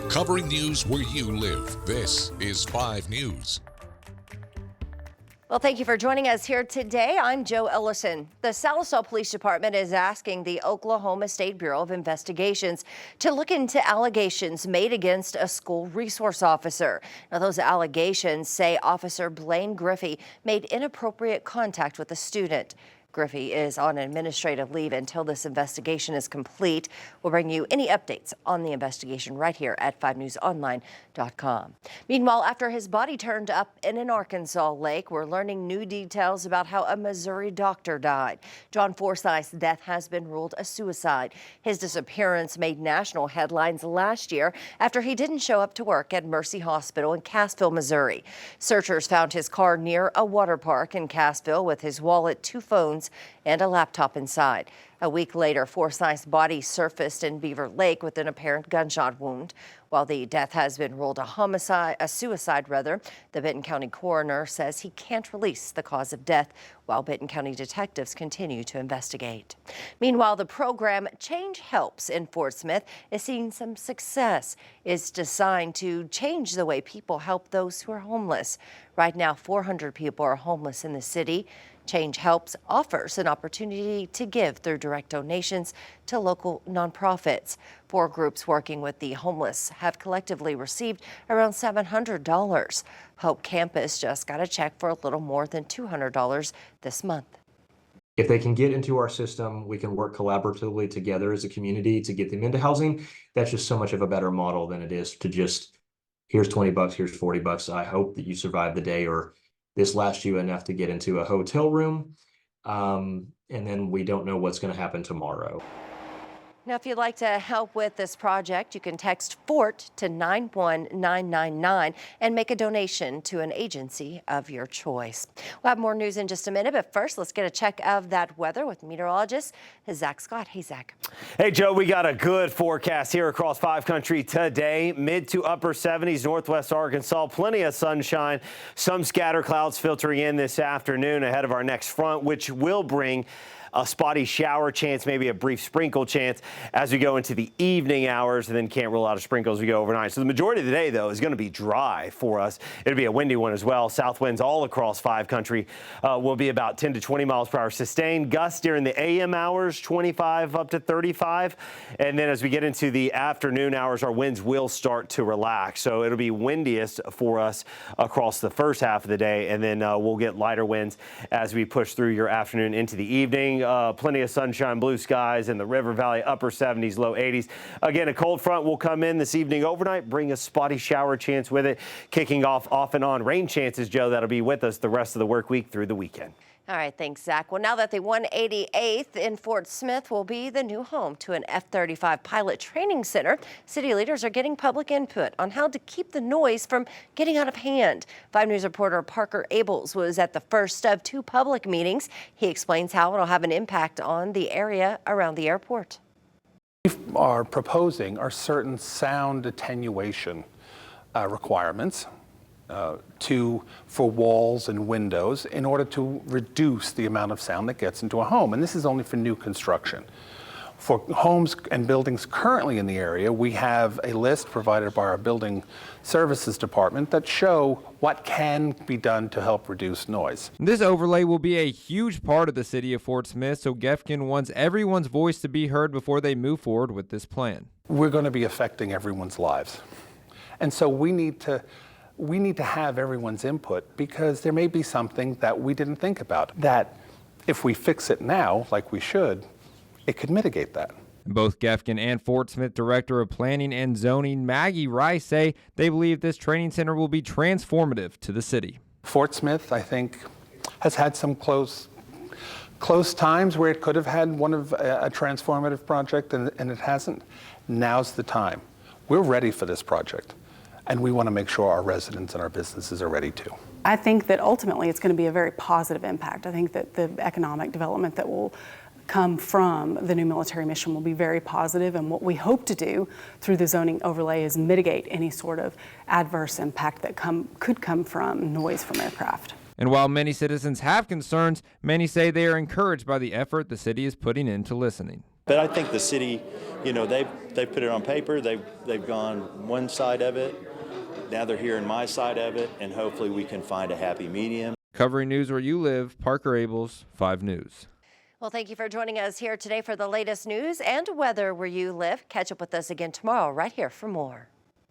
Covering news where you live. This is 5 News. Well, thank you for joining us here today. I'm Joe Ellison. The Salisbury Police Department is asking the Oklahoma State Bureau of Investigations to look into allegations made against a school resource officer. Now, those allegations say Officer Blaine Griffey made inappropriate contact with a student. Griffey is on administrative leave until this investigation is complete. We'll bring you any updates on the investigation right here at 5newsonline.com. Meanwhile, after his body turned up in an Arkansas lake, we're learning new details about how a Missouri doctor died. John Forsyth's death has been ruled a suicide. His disappearance made national headlines last year after he didn't show up to work at Mercy Hospital in Cassville, Missouri. Searchers found his car near a water park in Cassville with his wallet, 2 phones, and a laptop inside. A week later, Forsyth's body surfaced in Beaver Lake with an apparent gunshot wound. While the death has been ruled a suicide. The Benton County coroner says he can't release the cause of death while Benton County detectives continue to investigate. Meanwhile, the program Change Helps in Fort Smith is seeing some success. It's designed to change the way people help those who are homeless. Right now, 400 people are homeless in the city. Change Helps offers an opportunity to give through direct donations to local nonprofits. 4 groups working with the homeless have collectively received around $700. Hope Campus just got a check for a little more than $200 this month. If they can get into our system, we can work collaboratively together as a community to get them into housing. That's just so much of a better model than it is to just, here's $20, here's $40. I hope that you survive the day, or this lasts you enough to get into a hotel room. And then we don't know what's going to happen tomorrow. Now, if you'd like to help with this project, you can text FORT to 91999 and make a donation to an agency of your choice. We'll have more news in just a minute, but first, let's get a check of that weather with meteorologist Zach Scott. Hey, Zach. Hey, Joe, we got a good forecast here across 5 country today. Mid to upper 70s, northwest Arkansas, plenty of sunshine. Some scatter clouds filtering in this afternoon ahead of our next front, which will bring a spotty shower chance, maybe a brief sprinkle chance as we go into the evening hours, and then can't rule out a sprinkle as we go overnight. So the majority of the day, though, is going to be dry for us. It'll be a windy one as well. South winds all across 5 country will be about 10 to 20 miles per hour. Sustained gusts during the AM hours, 25 up to 35. And then as we get into the afternoon hours, our winds will start to relax. So it'll be windiest for us across the first half of the day, and then we'll get lighter winds as we push through your afternoon into the evening. Plenty of sunshine, blue skies in the River Valley, upper 70s, low 80s. Again, a cold front will come in this evening overnight, bring a spotty shower chance with it, kicking off and on rain chances, Joe. That'll be with us the rest of the work week through the weekend. All right, thanks, Zach. Well, now that the 188th in Fort Smith will be the new home to an F35 pilot training center, city leaders are getting public input on how to keep the noise from getting out of hand. 5 News reporter Parker Abels was at the first of 2 public meetings. He explains how it'll have an impact on the area around the airport. We are proposing are certain sound attenuation requirements for walls and windows in order to reduce the amount of sound that gets into a home. And this is only for new construction. For homes and buildings currently in the area, we have a list provided by our Building Services Department that show what can be done to help reduce noise. This overlay will be a huge part of the city of Fort Smith, so Gefkin wants everyone's voice to be heard before they move forward with this plan. We're going to be affecting everyone's lives. And so we need to have everyone's input, because there may be something that we didn't think about, that if we fix it now, like we should, it could mitigate that. Both Gefkin and Fort Smith Director of Planning and Zoning Maggie Rice say they believe this training center will be transformative to the city. Fort Smith, I think, has had some close times where it could have had a transformative project and it hasn't. Now's the time. We're ready for this project, and we want to make sure our residents and our businesses are ready too. I think that ultimately it's going to be a very positive impact. I think that the economic development that will come from the new military mission will be very positive, and what we hope to do through the zoning overlay is mitigate any sort of adverse impact that could come from noise from aircraft. And while many citizens have concerns, many say they are encouraged by the effort the city is putting into listening. But I think the city, you know, they've put it on paper. They've gone one side of it. Now they're hearing my side of it, and hopefully we can find a happy medium. Covering news where you live, Parker Abels, 5 News. Well, thank you for joining us here today for the latest news and weather where you live. Catch up with us again tomorrow right here for more.